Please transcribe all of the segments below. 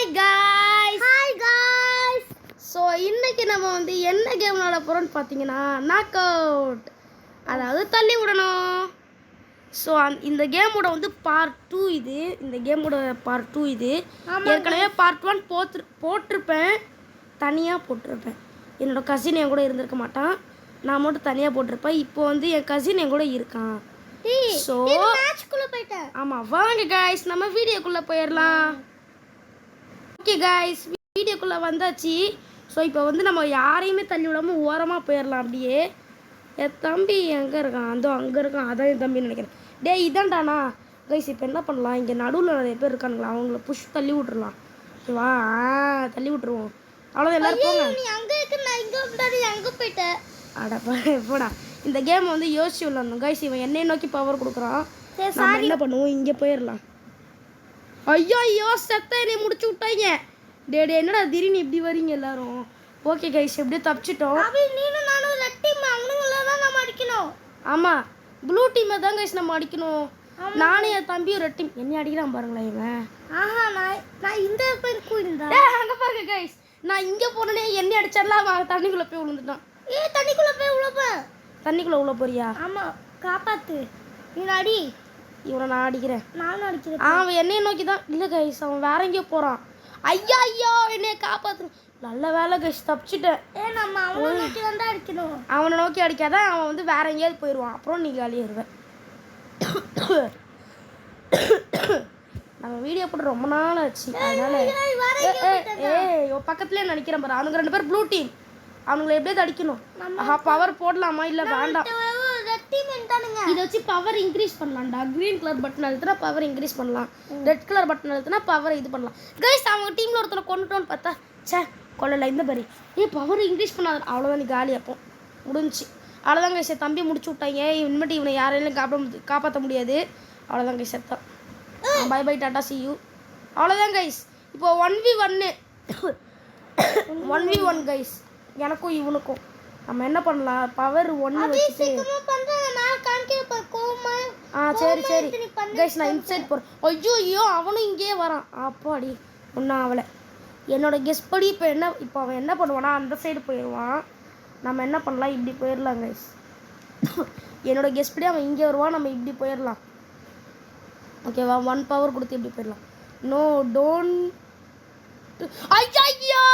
Hi guys so இன்னைக்கு நம்ம வந்து என்ன கேம் விளையாட போகிறோம்னு பார்த்தீங்கன்னா நாக் அவுட், அதாவது தள்ளி விடணும். ஸோ இந்த கேமோட வந்து பார்ட் 2 இது. இந்த கேமோட பார்ட் 2 இது. ஏற்கனவே பார்ட் 1 போட்டிருப்பேன், தனியாக போட்டிருப்பேன். என்னோடய கசின் என் கூட இருந்திருக்க மாட்டான், நான் மட்டும் தனியாக போட்டிருப்பேன். இப்போ வந்து என் கசின் என் கூட இருக்கான். ஸோ மேட்ச்க்குள்ளே போயிட்டேன். ஆமாம், வாங்க காய்ஸ் நம்ம வீடியோக்குள்ளே போயிடலாம். ஓகே காய்ஸ், வீடியோக்குள்ளே வந்தாச்சு. ஸோ இப்போ வந்து நம்ம யாரையுமே தள்ளி விடாமல் ஓரமாக போயிடலாம். அப்படியே என் தம்பி எங்கே இருக்கான்? அங்கே இருக்கான். அதான் என் தம்பின்னு நினைக்கிறேன். டே இதான்டாண்ணா கைஸ். இப்போ என்ன பண்ணலாம், இங்கே நடுவில் நிறைய பேர் இருக்கானுங்களா, அவங்கள புஷ் தள்ளி விட்டுறலாம். ஓகேவா? தள்ளி விட்டுருவோம். அவ்வளோதான், எல்லாரும் போங்க. அங்கே போயிட்டேன். அடப்பா போடா. இந்த கேம் வந்து யோசிச்சு விளாடணும் கைஸ். இவன் என்னை நோக்கி பவர் கொடுக்குறான். நம்ம என்ன பண்ணுவோம், இங்கே போயிடலாம். ஐயோ செத்த என்னை முடிச்சு விட்டாங்க. டே என்னடா திடீர்னு இப்படி வரீங்க எல்லாரும்? ஓகே கைஸ், எப்படியோ தப்பிச்சிட்டோம். ஆமாம், ப்ளூ டீமை தான் கைஸ் நம்ம அடிக்கணும். நானே என் தம்பியும் ரெட் டீம். என்ன அடிக்கிறான் பாருங்களேன் இவன். நான் இந்த அங்கே பாருங்க கைஸ், நான் இங்கே போனேனே என்ன அடிச்சாலாம் அவன் தண்ணிக்குள்ளே போய் விழுந்துட்டான். தண்ணிக்குள்ளே உள்ள போறியா? ஆமாம், காப்பாத்து. நீ அடி. இவனை நான் அடிக்கிறேன். நானும் அடிக்கிறேன். அவன் என்னையை நோக்கி தான். இல்லை கைஸ், அவன் வேற எங்கேயோ போகிறான். ஐயோ என்னைய காப்பாற்று. நல்ல வேலை கைஸ், தப்பிச்சிட்டேன். அவனை நோக்கி அடிக்காதான், அவன் வந்து வேற எங்கேயாவது போயிடுவான். அப்புறம் நீ காலியாயிருவேன். நம்ம வீடியோ போட்டு ரொம்ப நாள் ஆச்சு, அதனால பக்கத்துலேயே நடிக்கிறேன் பாரு. அவனுக்கு 2 பேர் ப்ளூ டீம். அவனுங்களை எப்படியாவது அடிக்கணும். பவர் போடலாமா இல்லை வேண்டாம்? இதை வச்சு பவர் இன்க்ரீஸ் பண்ணலாம்டா. க்ரீன் கலர் பட்டன் அழுத்தினா பவர் இன்க்ரீஸ் பண்ணலாம், ரெட் கலர் பட்டன் அழுத்தினா பவர் இது பண்ணலாம். கைஸ், அவங்க டீமில் ஒருத்தனை கொண்டுட்டோன்னு பார்த்தா கொள்ளலை. இந்த மாதிரி பவர் இன்க்ரீஸ் பண்ணாது. அவ்வளோதான், நீ காலி. அப்போ முடிஞ்சிச்சு. அவ்வளோதான் கைஸ், என் தம்பி முடிச்சு விட்டாங்க. இனிமேட்டு இவனை யாரையும் காப்பாற்ற முடியாது. அவ்வளோதான் கைஸ், செத்தான். Bye bye, tata, see you. அவ்வளோதான் கைஸ். இப்போ 1v1 கைஸ், எனக்கும் இவனுக்கும். நம்ம என்ன பண்ணலாம், பவர் 1 வச்சுட்டு. சரி கைஸ், நான் இன்சைட் போகிறேன். ஐயோ அவனும் இங்கேயே வரான். அப்பாடி ஒன்றும் அவளை. என்னோட கெஸ் படி இப்போ அவன் என்ன பண்ணுவானா, அந்த சைடு போயிடுவான். நம்ம என்ன பண்ணலாம், இப்படி போயிடலாம் கைஸ். என்னோட கெஸ் படி அவன் இங்கே வருவான், நம்ம இப்படி போயிடலாம். ஓகேவா? 1 பவர் கொடுத்து இப்படி போயிடலாம். No don't. ஐயோ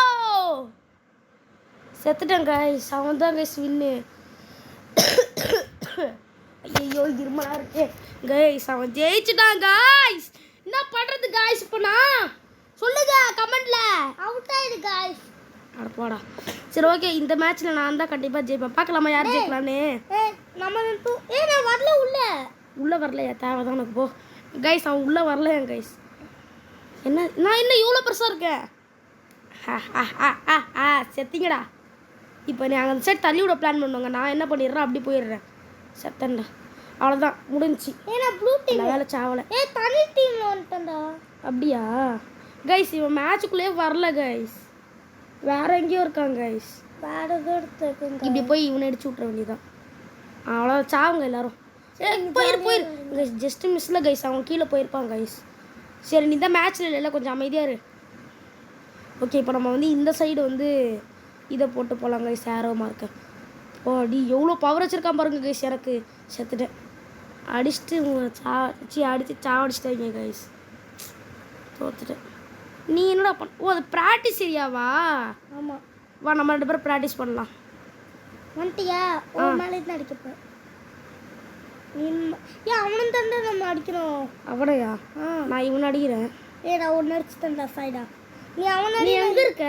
செத்துட்டேன் கைஸ். அவன் தான் கைஸ் வின்னு. ஐயோ இருமலா இருக்கே கைஸ். அவன் ஜெயிச்சுட்டான் கைஸ். என்ன பண்றது கைஸ்? இப்போ நான் சொல்லுங்க கமெண்ட்ல. அவுட் ஆயிடு கைஸ். அட போடா. சரி ஓகே, இந்த மேட்ச்ல நான் தான் கண்டிப்பா ஜெயிப்பேன். பார்க்கலாமா யார் ஜெயிக்கலான்னு? நம்ம நான் வரல. உள்ள வரலையா? தேவைதான் எனக்கு. போ கைஸ், அவன் உள்ள வரலையா கைஸ்? நான் என்ன இவ்வளோ பெருசாக இருக்கேன்? செத்திங்கடா. இப்போ நாங்கள் அந்த சைட் தள்ளி விட பிளான் பண்ணுவாங்க. நான் என்ன பண்ணிடுறேன், அப்படி போயிடுறேன். செத்தண்டா. அவ்வளோதான், முடிஞ்சிச்சு. வேலை சாவலை. தனி டீமில் வந்துட்டா. அப்படியா கைஸ்? இவன் மேட்சுக்குள்ளேயே வரல கைஸ், வேற எங்கேயோ இருக்காங்க கைஸ். வேற எதோ இப்படி போய் இவனை அடிச்சு விட்ற வேண்டியதான். அவ்வளோ சாவுங்க எல்லாரும். போயிரு கைஸ். ஜஸ்ட் மிஸ்ல கைஸ், அவன் கீழே போயிருப்பான் கைஸ். சரி, நீ தான் மேட்ச்சில் இல்லைல்ல, கொஞ்சம் அமைதியாக இரு. ஓகே, இப்போ நம்ம வந்து இந்த சைடு வந்து இதை போட்டு போகலாம் கைஸ். ஏரோ மார்க்க. ஓடி எவ்வளோ பவர் வச்சுருக்கான் பாருங்க கைஸ். எனக்கு செத்துட்டேன். அடிச்சுட்டு அடித்து சாவடிச்சிட்டாங்க கைஸ். தோத்துட்டேன். நீ என்னடா அது ப்ராக்டிஸ் ஏரியாவா? ஆமாம், வா நம்ம 2 பேரும் ப்ராக்டிஸ் பண்ணலாம். வந்துட்டியா? மேலே தான் அடிக்கப்போம். அவனும் தண்டை நம்ம அடிக்கிறோம். அவனையா? நான் இவனை அடிக்கிறேன். நான் ஒன்று அடிச்சு தண்டா சைடா. நீ எங்கே இருக்க?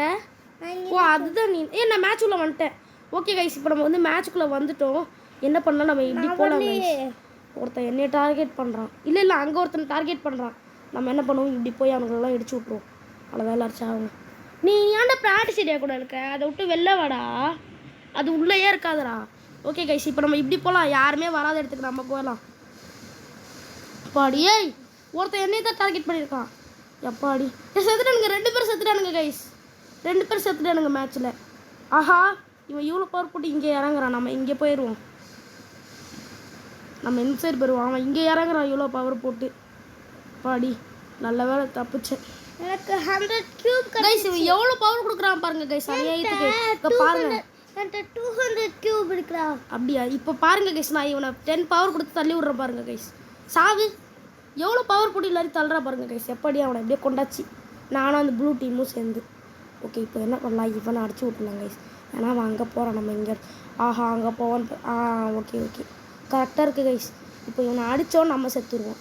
அதுதான் நீ. நான் மேட்சுக்குள்ளே வந்துட்டேன். ஓகே கைஸ், இப்போ நம்ம வந்து மேட்சுக்குள்ளே வந்துட்டோம். என்ன பண்ணலாம், நம்ம இப்படி போகலாம் கைஸ். ஒருத்தன் என்னையை டார்கெட் பண்ணுறான். இல்லை அங்கே ஒருத்தனை டார்கெட் பண்ணுறான். நம்ம என்ன பண்ணுவோம், இப்படி போய் அவங்களெல்லாம் இடிச்சு விட்ருவோம். அவ்வளோதான், எல்லாரும் சாவுங்க. நீ ஏன்டா ப்ராக்டிஸ் ஏரியா கூட இருக்க? அதை விட்டு வெளில வாடா, அது உள்ளேயே இருக்காதடா. ஓகே கைஸ், இப்போ நம்ம இப்படி போகலாம். யாருமே வராத இடத்துக்கு நம்ம போகலாம். அப்பாடியே ஒருத்தன் என்னையை தான் டார்கெட் பண்ணியிருக்கான். எப்பாடி செத்துட்டானுங்க. 2 பேர் செத்துட்டானுங்க கைஸ். 2 பேர் செத்துட்டானுங்க மேட்ச்சில். ஆஹா, இவன் இவ்வளோ பவர் போட்டு இங்கே இறங்குறான். நம்ம இங்கே போயிடுவோம். நம்ம இன்சைட் போயிடுவோம். அவன் இங்கே இறங்குறான் இவ்வளோ பவர் போட்டு. பாடி நல்ல வேலை தப்பிச்சேன். எனக்கு 100 கியூப் கைஸ் எவ்வளோ பவர் கொடுக்குறான் பாருங்க கைஸ் அநியாயத்துக்கு இப்போ பாருங்க என்கிட்ட 200 கியூப் இருக்குடா அப்படியா இப்போ பாருங்க கைஸ் நான் இவனை 10 பவர் கொடுத்து தள்ளி விட்றேன் பாருங்க கைஸ் சாவு எவ்வளோ பவர் போட்டு எல்லாரும் தள்ளுறா பாருங்க கைஸ் எப்படி அவனை எப்படியே கொண்டாச்சு நானும் அந்த ப்ளூ டீமும் சேர்ந்து ஓகே இப்போ என்ன பண்ணலாம் இவனை அடிச்சு விட்டுலாம் கைஸ் ஏன்னா அவன் அங்கே போகிறான் நம்ம இங்கே ஆஹா அங்கே போவான்னு ஓகே ஓகே கரெக்டாக இருக்குது கைஸ் இப்போ இவனை அடித்தோன்னு நம்ம செத்துருவோம்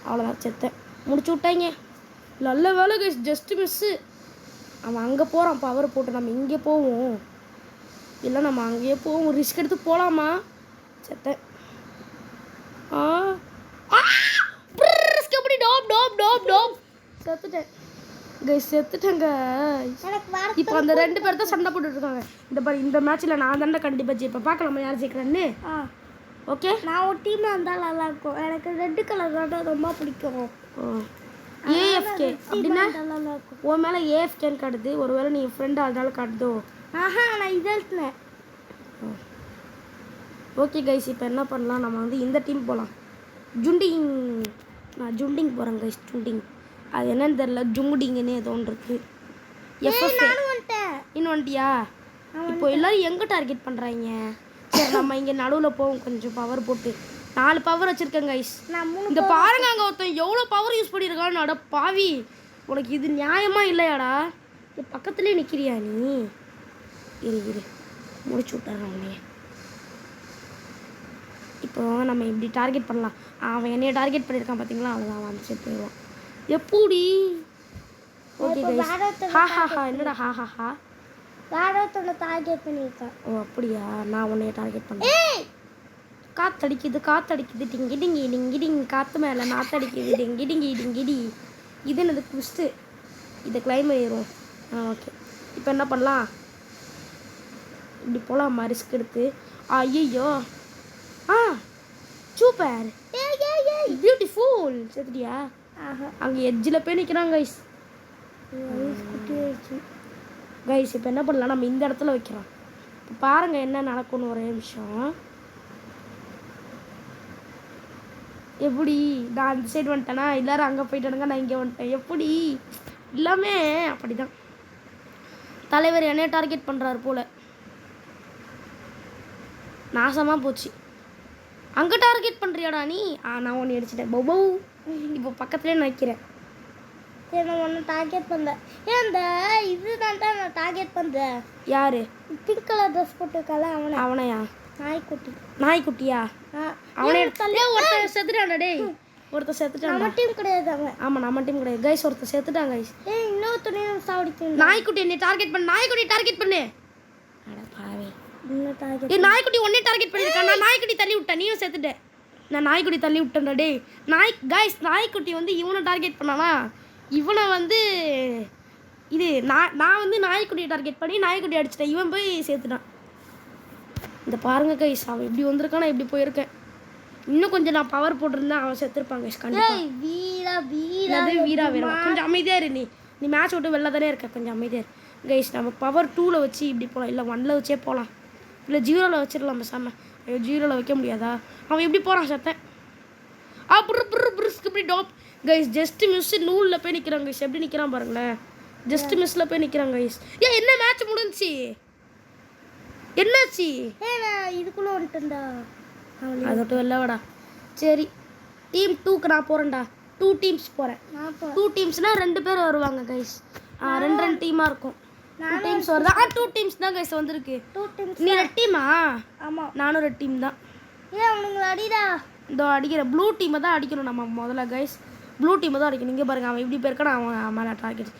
அவ்வளோதான் செத்தேன் முடிச்சு விட்டாங்க நல்ல வேலை கைஸ் ஜஸ்ட்டு மிஸ்ஸு அவன் அங்கே போகிறான் பவர் போட்டு நம்ம இங்கே போவோம் இல்லை நம்ம அங்கேயே போவோம் ரிஸ்க் எடுத்து போகலாமா செத்தேன் எப்படி டோப் டோப் டோப் டோப் செத்துட்டேன் கைஸ் செத்துட்டேங்க இப்போ அந்த 2 பேர் தான் சண்டை போட்டுட்டு இருக்காங்க இந்த பாரு இந்த மேட்ச்சில் நான் தானே கண்டிப்பாக ஜெயிப்பேன் பார்க்கலாமா யார் ஜெயிக்கிறேன்னு ஓகே நான் ஒரு டீமில் இருந்தால் நல்லா இருக்கும் எனக்கு ரெட் கலர் தான் ரொம்ப பிடிக்கும் ஏஎஃப்கே அப்படின்னா உன் மேலே ஏஎஃப்கேன்னு காட்டுது ஒருவேளை நீ ஃப்ரெண்டு அதனால காட்டுதோ ஆஹா நான் இதழ்த்தினேன் ஓகே கைஸ் இப்போ என்ன பண்ணலாம் நம்ம வந்து இந்த டீம் போகலாம் ஜுண்டிங் நான் ஜுண்டிங் போகிறேன் கைஸ் ஜுண்டிங் அது என்னன்னு தெரில ஜுங்குடிங்கன்னு ஏதோ ஒன்று இருக்குது எஃப்எஃப்ஏ இன்னும் வந்துட்டியா இப்போ எல்லோரும் எங்கே டார்கெட் பண்ணுறாங்க சரி நம்ம இங்கே நடுவில் போவோம் கொஞ்சம் பவர் போட்டு 4 பவர் வச்சுருக்கேன் கைஸ் இந்த பாருங்க அங்கே ஒருத்தன் எவ்வளோ பவர் யூஸ் பண்ணியிருக்கான்னு அட பாவி உனக்கு இது நியாயமாக இல்லையாடா இது பக்கத்துலேயே நிற்கிறியா நீ இரு முடிச்சு விட்டுறேன் உன்னைய இப்போ நம்ம இப்படி டார்கெட் பண்ணலாம் அவன் என்னைய டார்கெட் பண்ணியிருக்கான் பார்த்தீங்களா அவ்வளோதான் அவன் வந்து செத்து போயிடுவான் எப்படி ஓகே கைஸ் ஹா என்னடா ஹா வேற ஒருத்தனை டார்கெட் பண்ணியிருக்கேன் ஓ அப்படியா நான் உன்னைய டார்கெட் பண்ணேன் காத்தடிக்குது டிங்கி டிங்கி டிங்கி டிங்கி காற்று மேலே நாத்தடிக்குது டிங்கி டிங்கி டிங்கிடி இது என்னது குஸ்ட்டு இதை கிளைம் ஏறும் ஓகே இப்போ என்ன பண்ணலாம் இப்படி போகலாமா ரிஸ்க் எடுத்து ஐயோ சூப்பர் பியூட்டிஃபுல் செத்துட்டியா அங்கே எட்ஜில் போய் நிற்கிறான் கைஸ் கைஸ் இப்போ என்ன பண்ணலாம் நம்ம இந்த இடத்துல வைக்கிறோம் இப்போ பாருங்கள் என்ன நடக்கும்னு ஒரே நிமிஷம் எப்படி நான் அந்த சைடு வந்துட்டேனா எல்லோரும் அங்கே போயிட்டானுங்க நான் இங்கே வந்துட்டேன் எப்படி எல்லாமே அப்படி தான் தலைவர் என்னைய டார்கெட் பண்ணுறாரு போல் நாசமாக போச்சு அங்கே டார்கெட் பண்ணுறியாடா நீ நான் ஒன்று அடிச்சிட்டேன் பௌ இப்போ பக்கத்துலேயே நிற்கிறேன் சரி நான் ஒன்று டார்கெட் பண்ணுறேன் இந்த இது தான் நான் டார்கெட் பண்ணுறேன் யார் பிங்க் கலர் ட்ரெஸ் போட்டுருக்கால அவனையா நாய்க்குட்டியா அவனே ஒருத்தர் செத்துட்டான்டா டேய் ஒருத்தர் செத்துட்டான் நம்ம டீம் கிடையாது அவன் ஆமாம் நம்ம டீம் கிடையாது கைஸ் ஒருத்தர் செத்துட்டான் கைஸ் இன்னொருத்தனையும் சாவடிக்கணும் நாய்க்குட்டி என்னை டார்கெட் பண்ணு நாய்க்குட்டி டார்கெட் பண்ணு அட பாவே நாய்க்குட்டி ஒன்னே டார்கெட் பண்ணியிருக்கான் நான் நாய்க்குட்டி தள்ளி விட்டேன் நீயும் செத்துட்டேன் நான் நாய்க்குட்டி தள்ளி விட்டேன்டா டேய் நாய்க்குட்டி வந்து இவனை டார்கெட் பண்ணானா இவனை வந்து இது நான் வந்து நாய்க்குட்டியை டார்கெட் பண்ணி நாய்க்குட்டி அடிச்சிட்டேன் இவன் போய் சேர்த்துட்டான் இந்த பாருங்க கைஸ் அவன் இப்படி வந்திருக்கான் நான் இப்படி போயிருக்கேன் இன்னும் கொஞ்சம் நான் பவர் போட்டிருந்தேன் அவன் செத்துருப்பாங்க கைஸ் கண்டிப்பாக வீரா வேணும் கொஞ்சம் அமைதியாக இரு நீ மேட்ச் விட்டு வெளில தானே இருக்க கொஞ்சம் அமைதியாக இரு கைஸ் நம்ம பவர் 2ல் வச்சு இப்படி போகலாம் இல்லை 1ல் வச்சே போகலாம் இல்லை 0ல் வச்சிடலாம் பேசாமல் ஐயோ 0ல் வைக்க முடியாதா அவன் எப்படி போகிறான் சத்தேன் புருக்கு இப்படி டாப் கைஸ் ஜஸ்ட் மிஸ் நூலில் போய் நிற்கிறான் கைஸ் எப்படி நிற்கிறான் பாருங்களேன் ஜஸ்ட் மிஸ்ஸில் போய் நிற்கிறான் கைஸ் என்ன மேட்ச் முடிஞ்சிச்சு என்னாச்சு இதுக்குள்ளே வந்துட்டேன்டா அதோட்டு வெளிலவாடா சரி டீம் 2க்கு நான் போகிறேன்டா 2 டீம்ஸ் போகிறேன் 2 டீம்ஸ்னால் 2 பேர் வருவாங்க கைஸ் 2 டீமாக இருக்கும் 2 டீம்ஸ் வருதா 2 டீம்ஸ் தான் கைஸ் வந்திருக்கு 2 டீம்ஸ் நீ ரெட் டீமா ஆமாம் நானும் ரெட் டீம் தான் அவனுங்களை அடிடா இதோ அடிக்கிற ப்ளூ டீமை தான் அடிக்கணும் நம்ம முதல்ல கைஸ் ப்ளூ டீமை தான் அடிக்கணும் இங்கே பாருங்க அவன் இப்படி போயிருக்கான அவன் மேலே டார்கெட்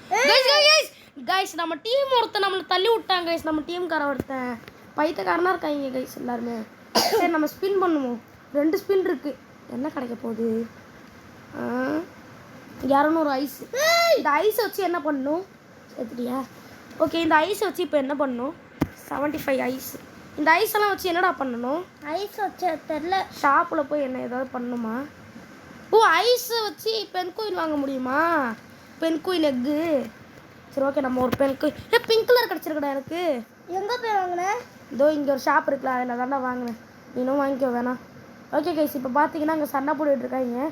கைஸ் நம்ம டீம் ஒருத்தன் நம்மளை தள்ளி விட்டாங்க கைஸ் நம்ம டீம்கார ஒருத்தன் பைத்தியக்காரனாக இருக்காங்க கைஸ் எல்லாருமே சரி நம்ம ஸ்பின் பண்ணுவோம் 2 ஸ்பின் இருக்குது என்ன கிடைக்க போகுது 200 ஐஸ் இந்த ஐஸை வச்சு என்ன பண்ணணும் சரியா ஓகே இந்த ஐஸை வச்சு இப்போ என்ன பண்ணணும் 75 ஐஸ் இந்த ஐஸ் எல்லாம் வச்சு என்னடா பண்ணணும் ஐஸ் வச்சு தெரில ஷாப்பில் போய் என்ன ஏதாவது பண்ணணுமா ஐஸை வச்சு பென்குயின் வாங்க முடியுமா பென்குயின் எக்கு சரி ஓகே நம்ம ஒரு பென்குயின் பிங்க் கலர் கிடச்சிருக்கடா எனக்கு எங்கே போய் வாங்கினேன் இதோ இங்கே ஒரு ஷாப் இருக்குல்ல அதில் தாண்டா வாங்கினேன் நீனும் வாங்கிக்கோ வேணாம் ஓகே கைஸ் இப்போ பார்த்தீங்கன்னா அங்கே சண்டை போட்டுட்டு இருக்காங்க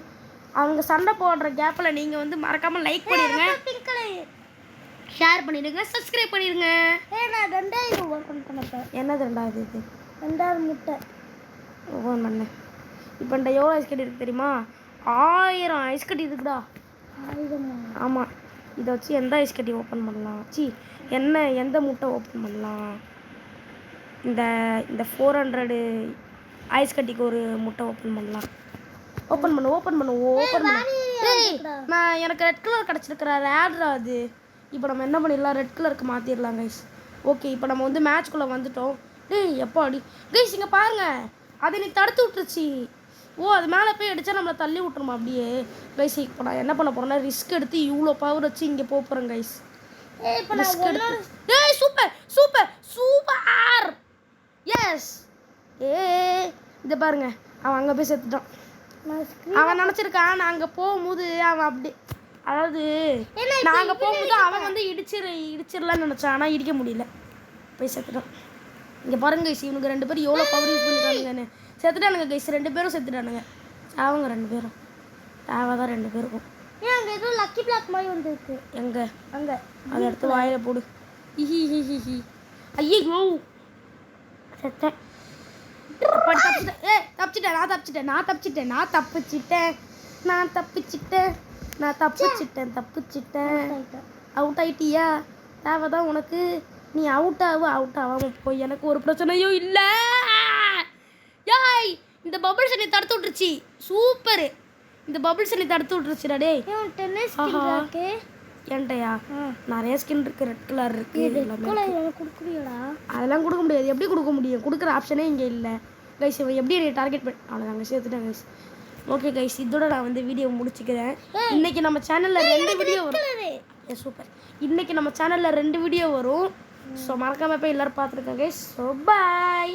அவங்க சண்டை போடுற கேப்பில் நீங்கள் வந்து மறக்காமல் லைக் பண்ணிடுங்க ஷேர் பண்ணிடுங்க, சப்ஸ்கிரைப் பண்ணிடுங்க. நான் 2000 ஓப்பன் பண்ணப்பேன். என்னது 2000 இது? 2000 முட்டை ஓப்பன் பண்ணேன். இப்போ இந்த எவ்வளோ ஐஸ் கட்டி இருக்கு தெரியுமா? 1000 ஐஸ் கட்டி இருக்குடா. 1000. ஆமாம், இதை வச்சு எந்த ஐஸ் கட்டி ஓப்பன் பண்ணலாம்? எந்த முட்டை ஓப்பன் பண்ணலாம்? இந்த இந்த 400 ஐஸ் கட்டிக்கு ஒரு முட்டை ஓப்பன் பண்ணலாம். ஓப்பன் பண்ணு. நான் எனக்கு ரெட் கலர் கிடச்சிருக்கிற ரேட்ரா அது. இப்போ நம்ம என்ன பண்ணிடலாம், ரெட் கலருக்கு மாற்றிடலாம் கைஸ். ஓகே, இப்போ நம்ம வந்து மேட்ச்குள்ளே வந்துட்டோம். எப்போ அடி கைஸ், இங்கே பாருங்க, அதை நீ தடுத்து விட்டுருச்சு. அது மேலே போய் அடித்தா நம்மளை தள்ளி விட்டுருமா அப்படியே கைஸ். இப்போ நான் என்ன பண்ண போகிறேன்னா, ரிஸ்க் எடுத்து இவ்வளோ பவர் வச்சு இங்கே போகிறேன் கைஸ். ரிஸ்க் எடுத்து சூப்பர் எஸ். இதை பாருங்க, அவன் அங்கே போய் செத்துட்டான். அவன் நினச்சிருக்கான் நான் அங்கே போகும்போது அவன் அப்படி, அதாவது நான் அங்கே போகும்போது அவன் வந்து இடிச்சிடலான்னு நினச்சான். ஆனால் இடிக்க முடியல, போய் செத்துட்டான். இங்கே பாருங்க கைஸ், இவனுக்கு 2 பேரும் எவ்வளோ பவர் யூஸ் பண்ணிட்டானுங்கன்னு. செத்துட்டானுங்க கைஸ், 2 பேரும் செத்துட்டானுங்க. அவங்க 2 பேரும் தேவைதான் 2 பேருக்கும். அங்கே ஏதோ லக்கி பிளாக் மாதிரி வந்துருக்கு. எங்கே? அங்கே. அதை எடுத்து வாயில போடு. ஐயோ செத்தேன். தப்பிச்சிட்டேன். அவுட் ஆயிட்டியா? தேவைதான் உனக்கு. நீ அவுட் ஆகாம போய் எனக்கு ஒரு பிரச்சனையும் இல்லை. யாய், இந்த பபிள்ஸ் நீ தடுத்து விட்டுருச்சு. சூப்பரு, இந்த பபிள்ஸ் நீ தடுத்து விட்டுருச்சுடா. டேய் என்கிட்டயா நிறைய ஸ்கின் இருக்கு, ரெட் கலர் இருக்கு. அதெல்லாம் கொடுக்க முடியாது. எப்படி கொடுக்க முடியும்? கொடுக்குற ஆப்ஷனே இங்கே இல்லை கைஸ். எப்படி என்னை டார்கெட் பண்ணி அவ்வளோதாங்க, சேர்த்துட்டேன் கைஸ். ஓகே கைஸ், இதோட நான் வந்து வீடியோ முடிச்சுக்கிறேன். இன்னைக்கு நம்ம சேனலில் 2 வீடியோ வரும். சூப்பர், இன்னைக்கு நம்ம சேனலில் 2 வீடியோ வரும். ஸோ மறக்காம போய் எல்லோரும் பார்த்துருக்கேன் கைஸ். So bye.